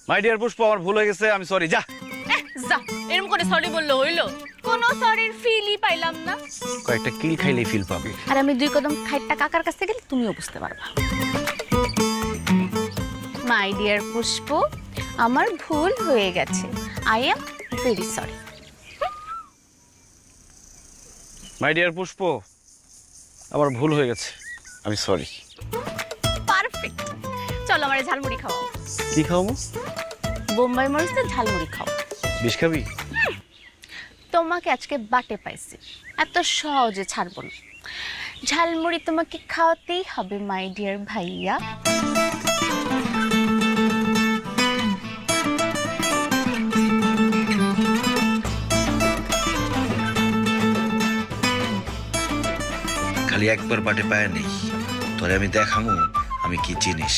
মাই dear Pushpa, আমার ভুল হয়ে গেছে, আমি সরি। যা যা, এরকম করে সরি বললো হইলো? কোনো সরির ফিলই পাইলাম না। কয়েকটা কিল খাইলেই ফিল পাবে। আর আমি 2 কদম খাইটটা কাকার কাছে গেলে তুমিও বুঝতে পারবা। মাই ডিয়ার পুষ্প, আমার ভুল হয়ে গেছে। I am very sorry. My dear Pushpa, আমার ভুল হয়ে গেছে, আমি সরি। পারফেক্ট। চলো আমার ঝালমুড়ি খাওয়াও। কি খাওয়াবো? বোম্বাই মরিচের ঝালমুড়ি খাও। বিষ খাবি? তোমাকে আজকে বাটে পাইছি, এত সহজে ছাড়বো না। ঝালমুড়ি তোমাকে খাওয়াতেই হবে মাই ডিয়ার ভাইয়া। খালি একবার বাটে পায় নেই, তোরে আমি দেখামু আমি কি জিনিস।